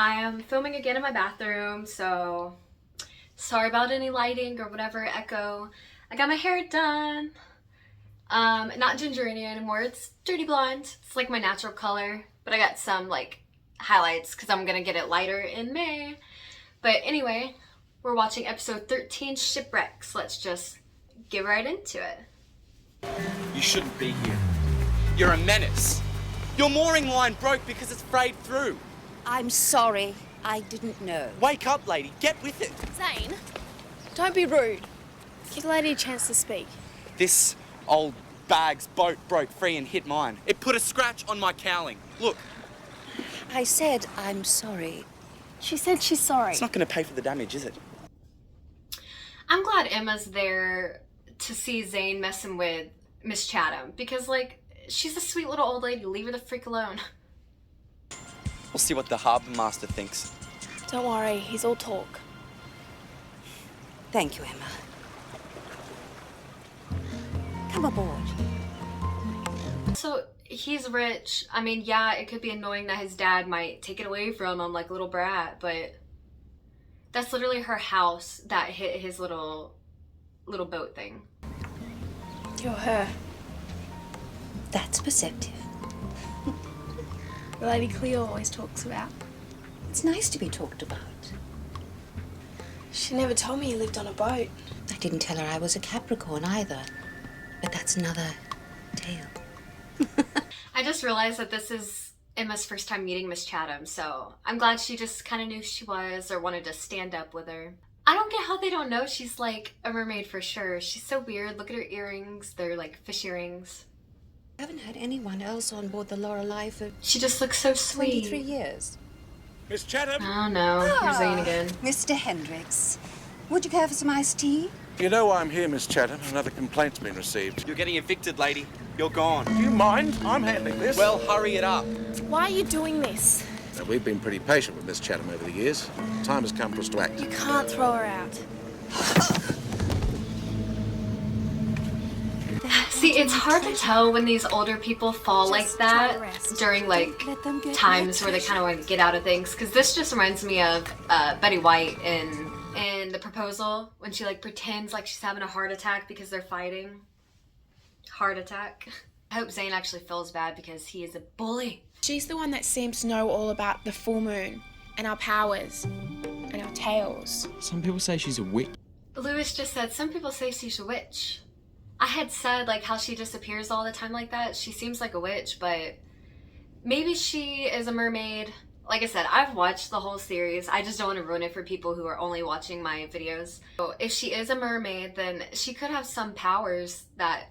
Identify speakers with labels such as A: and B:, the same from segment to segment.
A: I am filming again in my bathroom, so sorry about any lighting or whatever echo. I got my hair done. Not gingerini anymore, it's dirty blonde. It's like my natural color, but I got some like highlights because I'm gonna get it lighter in May. But anyway, we're watching episode 13, Shipwrecked, so let's just get right into it.
B: You shouldn't be here. You're a menace. Your mooring line broke because it's frayed through.
C: I'm sorry. I didn't know.
B: Wake up, lady. Get with it.
D: Zane, don't be rude. Give the lady a chance to speak.
B: This old bag's boat broke free and hit mine. It put a scratch on my cowling. Look.
C: I said I'm sorry.
D: She said she's sorry.
B: It's not going to pay for the damage, is it?
A: I'm glad Emma's there to see Zane messing with Miss Chatham because, like, she's a sweet little old lady. Leave her the freak alone.
B: We'll see what the harbour master thinks.
D: Don't worry, he's all talk.
C: Thank you, Emma. Come aboard.
A: So he's rich. I mean, yeah, it could be annoying that his dad might take it away from him like a little brat, but that's literally her house that hit his little boat thing.
D: You're her.
C: That's perceptive.
D: The lady Cleo always talks about.
C: It's nice to be talked about.
D: She never told me you lived on a boat.
C: I didn't tell her I was a Capricorn either. But that's another tale.
A: I just realized that this is Emma's first time meeting Miss Chatham, so I'm glad she just kind of knew who she was or wanted to stand up with her. I don't get how they don't know she's like a mermaid for sure. She's so weird. Look at her earrings. They're like fish earrings.
C: I haven't had anyone else on board the Lorelei for
A: She just looks so sweet.
C: 23 years.
E: Miss Chatham?
A: Oh no, here's Zane again.
C: Mr. Hendricks, would you care for some iced tea?
E: You know why I'm here, Miss Chatham. Another complaint's been received.
B: You're getting evicted, lady. You're gone.
E: Do you mind? I'm handling this.
B: Well, hurry it up.
D: Why are you doing this?
E: Now, we've been pretty patient with Miss Chatham over the years. Time has come for us to act.
D: You can't throw her out.
A: See, it's hard to tell when these older people fall like that during like times where they kind of want to get out of things. Because this just reminds me of Betty White in The Proposal when she like pretends like she's having a heart attack because they're fighting. Heart attack. I hope Zane actually feels bad because he is a bully.
D: She's the one that seems to know all about the full moon and our powers and our tails.
F: Some people say she's a witch.
A: Lewis just said some people say she's a witch. I had said like how she disappears all the time like that. She seems like a witch, but maybe she is a mermaid. Like I said, I've watched the whole series. I just don't want to ruin it for people who are only watching my videos. So if she is a mermaid, then she could have some powers that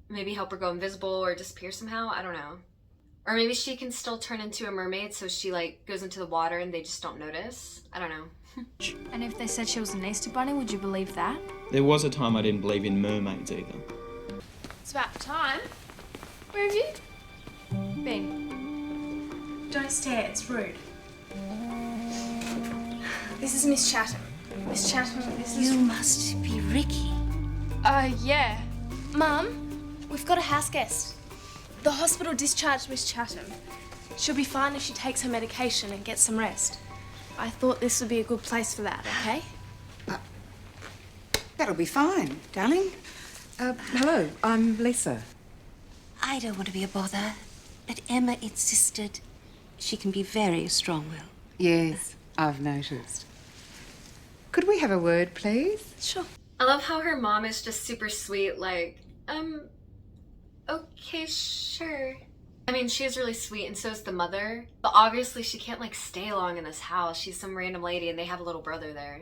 A: maybe help her go invisible or disappear somehow. I don't know. Or maybe she can still turn into a mermaid so she like goes into the water and they just don't notice. I don't know.
G: And if they said she was an Easter bunny, would you believe that?
F: There was a time I didn't believe in mermaids either.
D: It's about time. Where have you been? Don't stare, it's rude. This is Miss Chatham. Miss Chatham, this is...
C: You must be Ricky.
D: Yeah. Mum, we've got a house guest. The hospital discharged Miss Chatham. She'll be fine if she takes her medication and gets some rest. I thought this would be a good place for that, okay?
H: That'll be fine, darling. Hello, I'm Lisa.
C: I don't want to be a bother, but Emma insisted she can be very strong-willed.
H: Yes, I've noticed. Could we have a word, please?
D: Sure.
A: I love how her mom is just super sweet, like, okay, sure. I mean, she is really sweet, and so is the mother. But obviously, she can't, like, stay long in this house. She's some random lady, and they have a little brother there.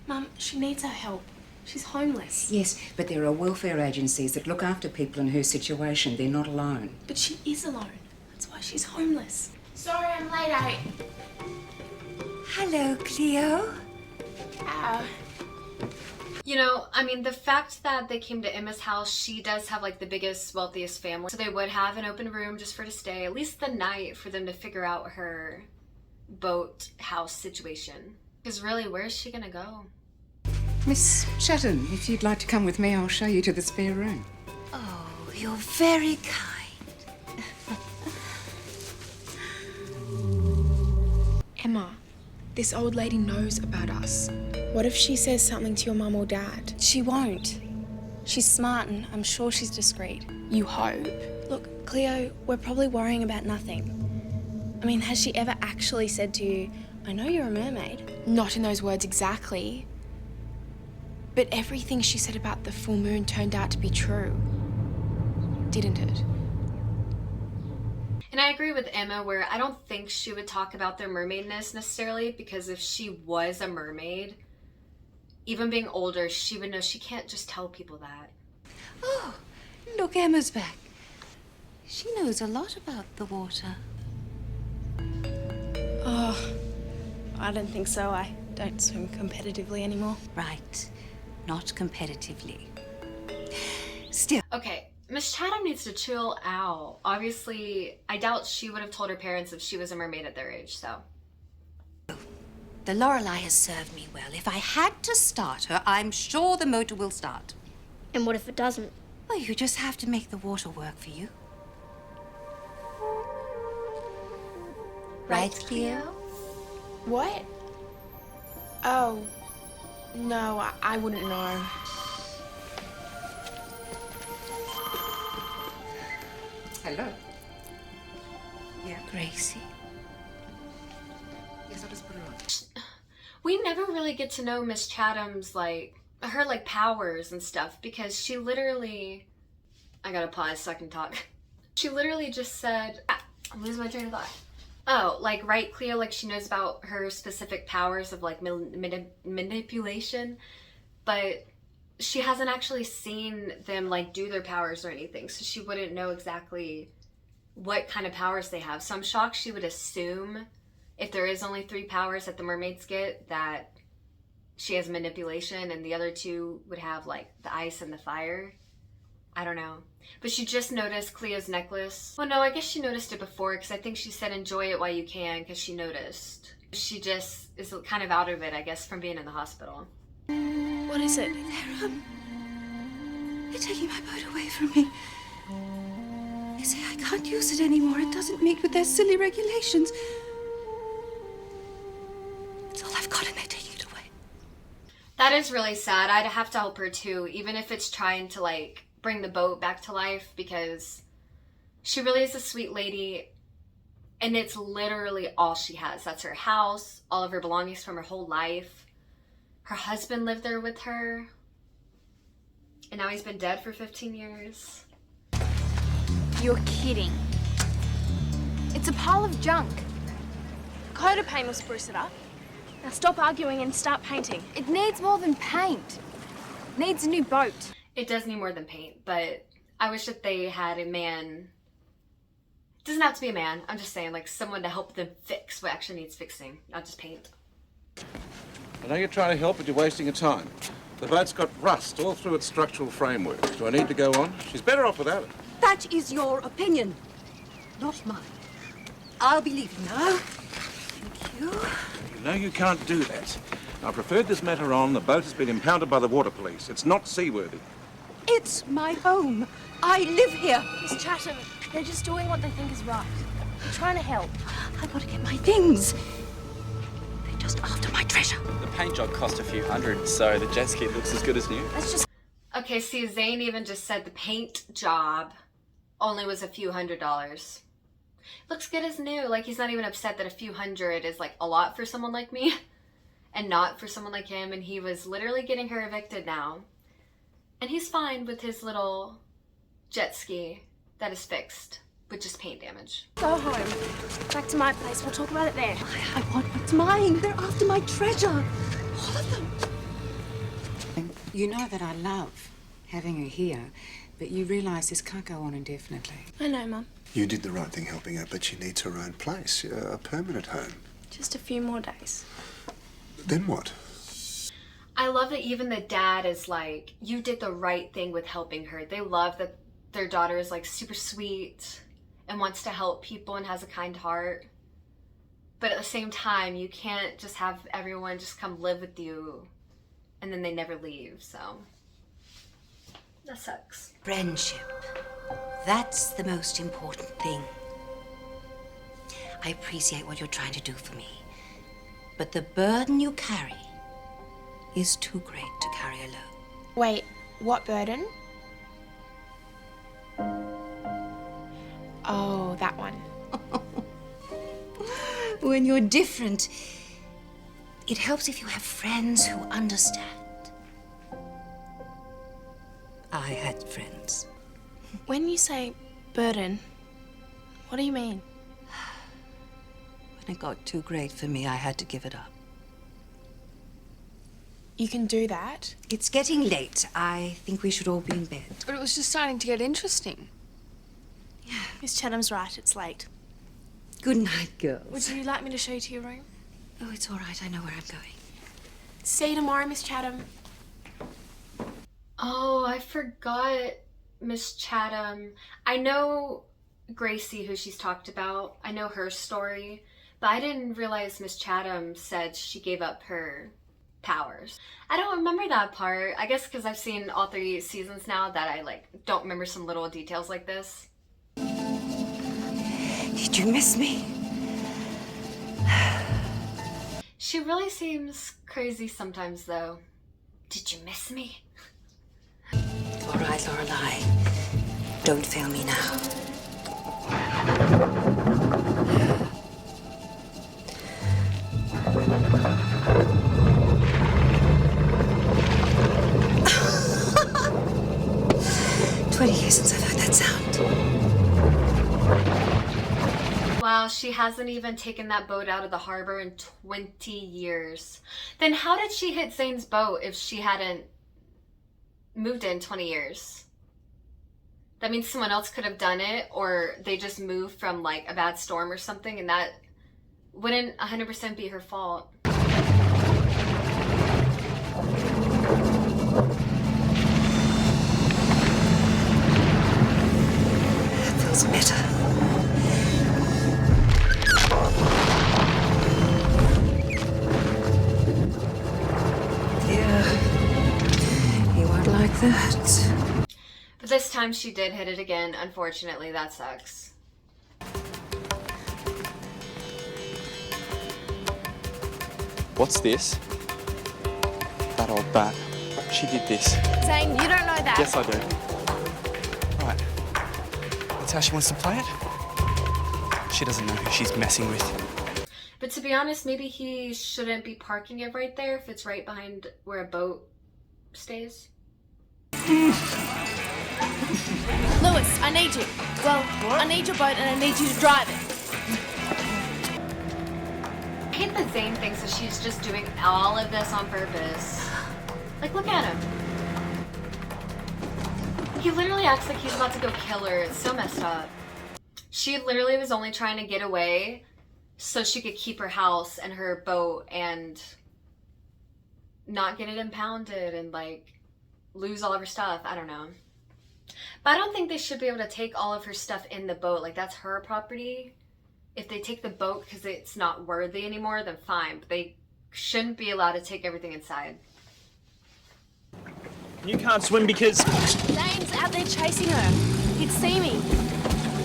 D: Mum, she needs our help. She's homeless.
H: Yes, but there are welfare agencies that look after people in her situation. They're not alone.
D: But she is alone. That's why she's homeless. Sorry I'm late,
C: Hello, Cleo.
D: Ow.
A: You know, I mean, the fact that they came to Emma's house, she does have like the biggest, wealthiest family. So they would have an open room just for her to stay, at least the night, for them to figure out her boat house situation. Because really, where is she gonna go?
H: Miss Chatham, if you'd like to come with me, I'll show you to the spare room.
C: Oh, you're very kind.
D: Emma, This old lady knows about us. What if she says something to your mum or dad?
I: She won't. She's smart and I'm sure she's discreet.
D: You hope. Look, Cleo, we're probably worrying about nothing. I mean, has she ever actually said to you, I know you're a mermaid? Not in those words exactly. But everything she said about the full moon turned out to be true. Didn't it?
A: And I agree with Emma where I don't think she would talk about their mermaidness necessarily, because if she was a mermaid, even being older, she would know she can't just tell people that.
C: Oh, look, Emma's back. She knows a lot about the water.
D: Oh, I don't think so. I don't swim competitively anymore.
C: Right, not competitively. Still.
A: Okay, Miss Chatham needs to chill out. Obviously, I doubt she would have told her parents if she was a mermaid at their age, so.
C: The Lorelei has served me well. If I had to start her, I'm sure the motor will start.
J: And what if it doesn't?
C: Well, you just have to make the water work for you. Right, Cleo?
D: What? Oh, no, I wouldn't know.
H: Hello.
C: Yeah, Gracie.
H: Yes, I'll just put her on.
A: We never really get to know Miss Chatham's, her, powers and stuff, because she literally... I gotta pause so I can talk. She literally just said... I'm losing my train of thought. Oh, right, Cleo, she knows about her specific powers of, manipulation, but she hasn't actually seen them, do their powers or anything, so she wouldn't know exactly what kind of powers they have. So I'm shocked she would assume, if there is only 3 powers that the mermaids get, that she has manipulation and the other 2 would have, the ice and the fire. I don't know. But she just noticed Cleo's necklace. Well, no, I guess she noticed it before, because I think she said enjoy it while you can, because she noticed. She just is kind of out of it, I guess, from being in the hospital.
D: What is it?
C: They're taking my boat away from me. They say I can't use it anymore. It doesn't meet with their silly regulations. It's all I've got and they're taking it away.
A: That is really sad. I'd have to help her too, even if it's trying to bring the boat back to life, because she really is a sweet lady and it's literally all she has. That's her house, all of her belongings from her whole life. Her husband lived there with her and now he's been dead for 15 years.
G: You're kidding. It's a pile of junk.
D: Coat of paint will spruce it up. Now stop arguing and start painting.
G: It needs more than paint. It needs a new boat.
A: It does need more than paint, but I wish that they had a man. It doesn't have to be a man. I'm just saying, someone to help them fix what actually needs fixing, not just paint.
E: I know you're trying to help, but you're wasting your time. The boat's got rust all through its structural framework. Do I need to go on? She's better off without it.
C: That is your opinion, not mine. I'll be leaving now. Thank you.
E: You know you can't do that. I've referred this matter on. The boat has been impounded by the water police. It's not seaworthy.
C: It's my home. I live here.
D: Miss Chatham, they're just doing what they think is right. They're trying to help.
C: I've got to get my things. They're just after my treasure.
B: The paint job cost a few hundred, so the jet ski looks as good as new.
D: Let's just...
A: Okay, see, Zane even just said the paint job only was a few $100s. Looks good as new. He's not even upset that a few hundred is, a lot for someone like me and not for someone like him. And he was literally getting her evicted now. And he's fine with his little jet ski that is fixed with just paint damage.
D: Go home. Back to my place. We'll talk about it there.
C: I want what's mine. They're after my treasure. All of them.
H: You know that I love having her here, but you realise this can't go on indefinitely.
D: I know, Mum.
K: You did the right thing helping her, but she needs her own place, a permanent home.
D: Just a few more days.
K: Then what?
A: I love that even the dad is you did the right thing with helping her. They love that their daughter is super sweet and wants to help people and has a kind heart. But at the same time, you can't just have everyone just come live with you and then they never leave, so that sucks.
C: Friendship. That's the most important thing. I appreciate what you're trying to do for me. But the burden you carry is too great to carry alone.
D: Wait, what burden? Oh, that one.
C: When you're different, it helps if you have friends who understand. I had friends.
D: When you say burden, what do you mean?
C: When it got too great for me, I had to give it up.
D: You can do that?
C: It's getting late. I think we should all be in bed.
G: But it was just starting to get interesting.
D: Miss Chatham's right, it's late.
C: Good night, girls.
D: Would you like me to show you to your room?
C: Oh, it's all right. I know where I'm going.
D: See you tomorrow, Miss Chatham.
A: Oh, I forgot Miss Chatham. I know Gracie, who she's talked about. I know her story. But I didn't realize Miss Chatham said she gave up her powers. I don't remember that part. I guess because I've seen all 3 seasons now that I don't remember some little details like this.
C: Did you miss me?
A: She really seems crazy sometimes, though. Did you miss me?
C: All right, Lorelei. Don't fail me now. Years since I've heard that sound.
A: Wow, she hasn't even taken that boat out of the harbor in 20 years. Then how did she hit Zane's boat if she hadn't moved in 20 years? That means someone else could have done it, or they just moved from a bad storm or something, and that wouldn't 100% be her fault.
C: Feels better. Yeah, you won't like that.
A: But this time she did hit it again. Unfortunately, that sucks.
B: What's this? That old bat. She did this.
D: Zane, you don't know that.
B: Yes, I do. Right. That's how she wants to play it? She doesn't know who she's messing with.
A: But to be honest, maybe he shouldn't be parking it right there if it's right behind where a boat stays.
D: Lewis, I need you. Well, what? I need your boat and I need you to drive it.
A: I hate that Zane thinks that she's just doing all of this on purpose. Look at him. He literally acts like he's about to go kill her. It's so messed up. She literally was only trying to get away so she could keep her house and her boat and not get it impounded and lose all of her stuff. I don't know. But I don't think they should be able to take all of her stuff in the boat. That's her property. If they take the boat because it's not worthy anymore, then fine. But they shouldn't be allowed to take everything inside.
F: You can't swim because...
D: Zane's out there chasing her. He'd see me.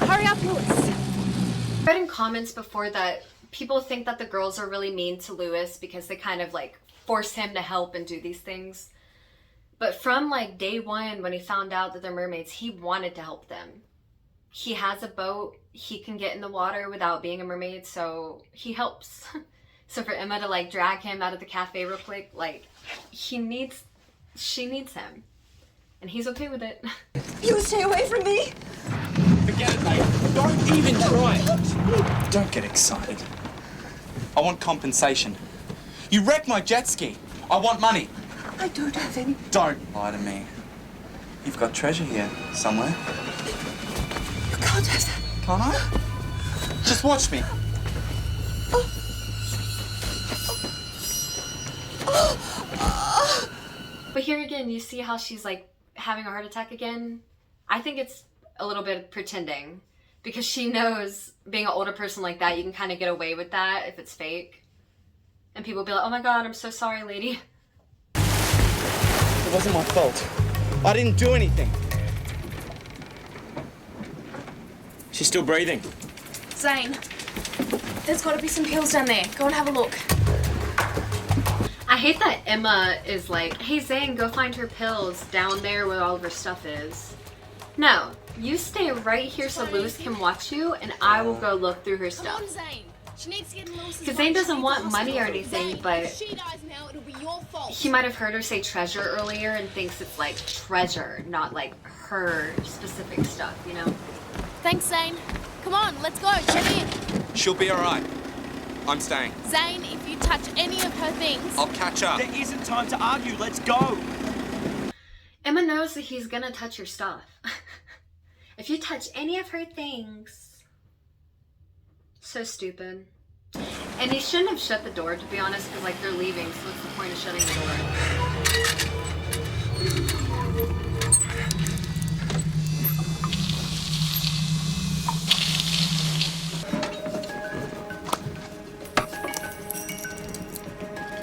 D: Hurry up, Lewis.
A: I read in comments before that people think that the girls are really mean to Lewis because they kind of force him to help and do these things. But from day one when he found out that they're mermaids, he wanted to help them. He has a boat, he can get in the water without being a mermaid, so he helps. So for Emma to drag him out of the cafe real quick, she needs him. And he's okay with it.
C: You stay away from me!
B: Forget it, mate. Don't even try. Don't get excited. I want compensation. You wrecked my jet ski. I want money.
C: I don't have any.
B: Don't lie to me. You've got treasure here somewhere.
C: You can't have that.
B: Can't I? Just watch me.
A: But here again, you see how she's having a heart attack again? I think it's a little bit pretending because she knows being an older person like that, you can kind of get away with that if it's fake. And people will be like, oh my God, I'm so sorry, lady.
B: It wasn't my fault. I didn't do anything.
F: She's still breathing.
D: Zane, there's got to be some pills down there. Go and have a look.
A: I hate that Emma is like, hey Zane, go find her pills down there where all of her stuff is. No, you stay right here so Lewis can watch you, and I will go look through her stuff.
D: Come on, Zane. She needs to get in Lewis's
A: Because Zane
D: way. She
A: doesn't
D: needs
A: want
D: the
A: money or
D: hospital.
A: anything,
D: Zane,
A: but
D: if she dies now, it'll be your fault.
A: he might have heard her say treasure earlier and thinks it's like treasure, not like her specific stuff, you know?
D: Thanks, Zane. Come on, let's go. Check in.
B: She'll be all right. I'm staying.
D: Zane, if you touch any of her things...
B: I'll catch up.
F: There isn't time to argue. Let's go.
A: Emma knows that he's gonna touch her stuff. If you touch any of her things. So stupid. And he shouldn't have shut the door, to be honest, because like they're leaving, so what's the point of shutting the door?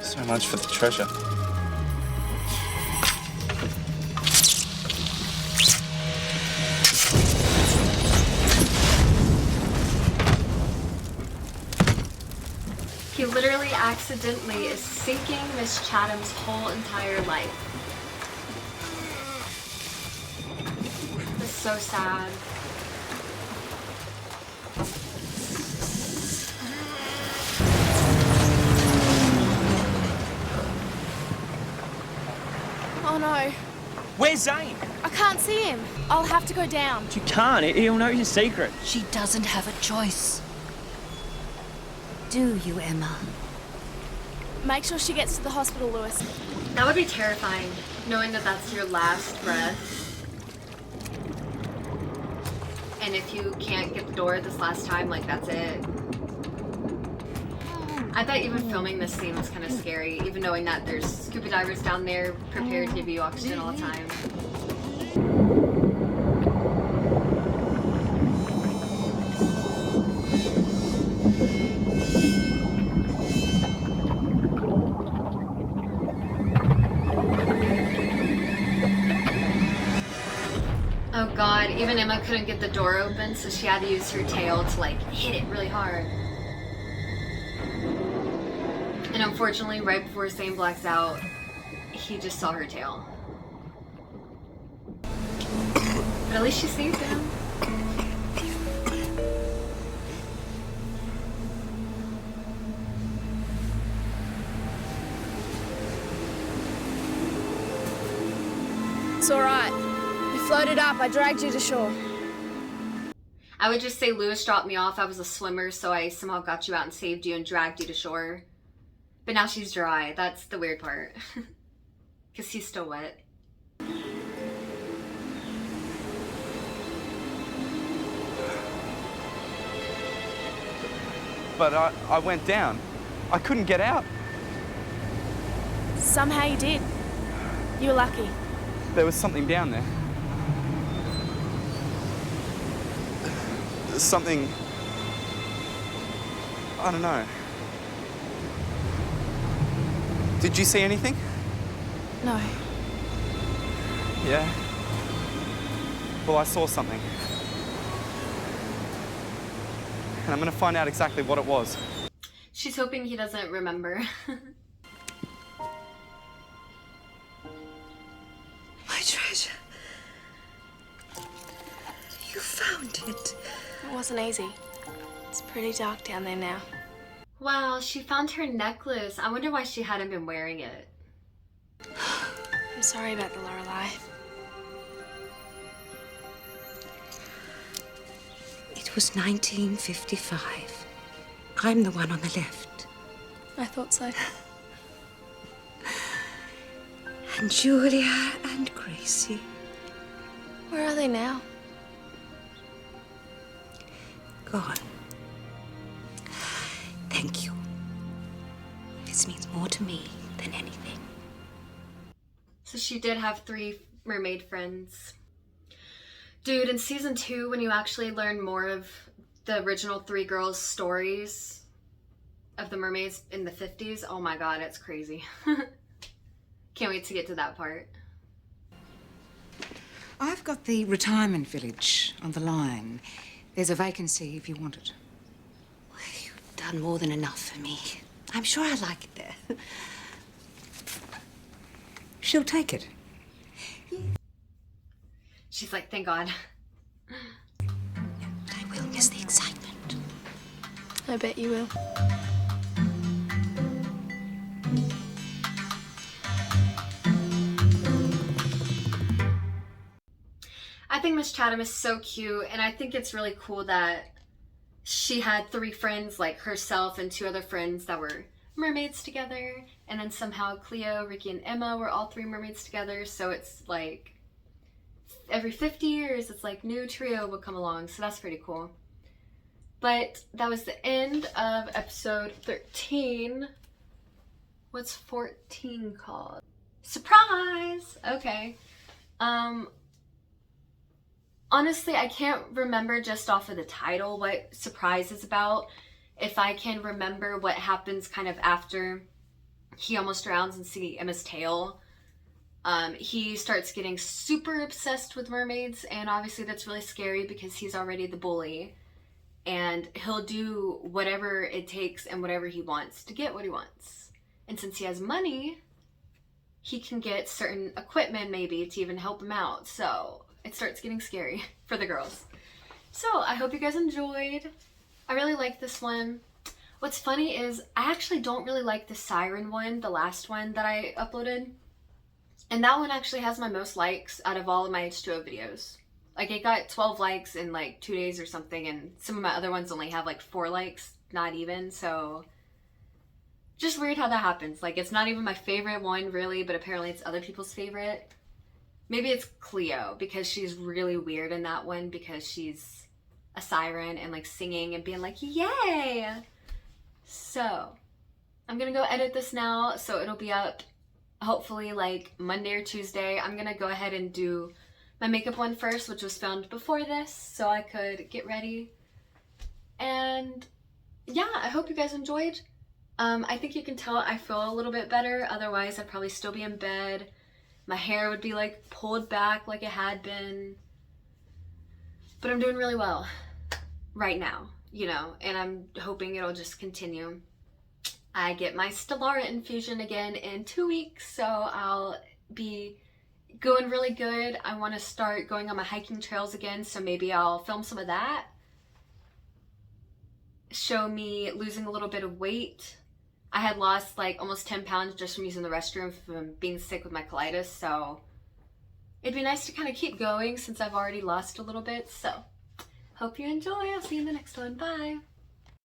B: So much for the treasure.
A: He literally accidentally is sinking Miss Chatham's whole entire life. It's so sad.
D: Oh no,
F: Where's Zane?
D: I can't see him. I'll have to go down.
F: You can't. He'll know your secret.
C: She doesn't have a choice. Do you, Emma?
D: Make sure she gets to the hospital, Lewis.
A: That would be terrifying, knowing that that's your last breath. And if you can't get the door this last time, like that's it. I bet even filming this scene was kind of scary, even knowing that there's scuba divers down there prepared to give you oxygen all the time. Oh god, even Emma couldn't get the door open, so she had to use her tail to like hit it really hard. And unfortunately, right before Zane blacks out, he just saw her tail. But at least she saved him.
D: It's alright. You floated up, I dragged you to shore.
A: I would just say Lewis dropped me off. I was a swimmer, so I somehow got you out and saved you and dragged you to shore. But now she's dry. That's the weird part. Because he's still wet.
B: But I went down. I couldn't get out.
D: Somehow you did. You were lucky.
B: There was something down there. Something... I don't know. Did you see anything?
D: No.
B: Yeah? Well, I saw something. And I'm gonna find out exactly what it was.
A: She's hoping he doesn't remember.
C: My treasure. You found it.
D: It wasn't easy. It's pretty dark down there now.
A: Wow, she found her necklace. I wonder why she hadn't been wearing it.
D: I'm sorry about the Lorelei.
C: It was 1955. I'm the one on the left.
D: I thought so.
C: And Julia and Gracie.
D: Where are they now?
C: Gone. Thank you. This means more to me than anything.
A: So she did have 3 mermaid friends. Dude, in season 2, when you actually learn more of the original 3 girls' stories of the mermaids in the 50s, oh my god, it's crazy. Can't wait to get to that part.
H: I've got the retirement village on the line. There's a vacancy if you want it.
C: Well, you've done more than enough for me. I'm sure I like it there.
H: She'll take it.
A: She's like, thank God.
C: But I will miss the excitement.
D: I bet you will.
A: I think Miss Chatham is so cute, and I think it's really cool that she had 3 friends, like herself and 2 other friends that were mermaids together, and then somehow Cleo, Ricky, and Emma were all 3 mermaids together, so it's like every 50 years it's like new trio will come along, so that's pretty cool. But that was the end of episode 13. What's 14 called? Surprise! Okay. Honestly, I can't remember just off of the title what Surprise is about. If I can remember what happens kind of after he almost drowns and see Emma's tail. He starts getting super obsessed with mermaids, and obviously that's really scary because he's already the bully. And he'll do whatever it takes and whatever he wants to get what he wants. And since he has money, he can get certain equipment maybe to even help him out. So it starts getting scary for the girls. So I hope you guys enjoyed. I really like this one. What's funny is I actually don't really like the siren one, the last one that I uploaded. And that one actually has my most likes out of all of my H2O videos. Like, it got 12 likes in like 2 days or something, and some of my other ones only have like 4 likes, not even. So just weird how that happens. Like, it's not even my favorite one really, but apparently it's other people's favorite. Maybe it's Cleo, because she's really weird in that one, because she's a siren and like singing and being like, yay! So I'm gonna go edit this now, so it'll be up hopefully like Monday or Tuesday. I'm gonna go ahead and do my makeup one first, which was filmed before this, so I could get ready. And yeah, I hope you guys enjoyed. I think you can tell I feel a little bit better, otherwise I'd probably still be in bed. My hair would be like pulled back like it had been. But I'm doing really well right now, you know, and I'm hoping it'll just continue. I get my Stellara infusion again in 2 weeks, so I'll be going really good. I want to start going on my hiking trails again, so maybe I'll film some of that. Show me losing a little bit of weight. I had lost like almost 10 pounds just from using the restroom from being sick with my colitis, so it'd be nice to kind of keep going since I've already lost a little bit. So hope you enjoy. I'll see you in the next one. Bye.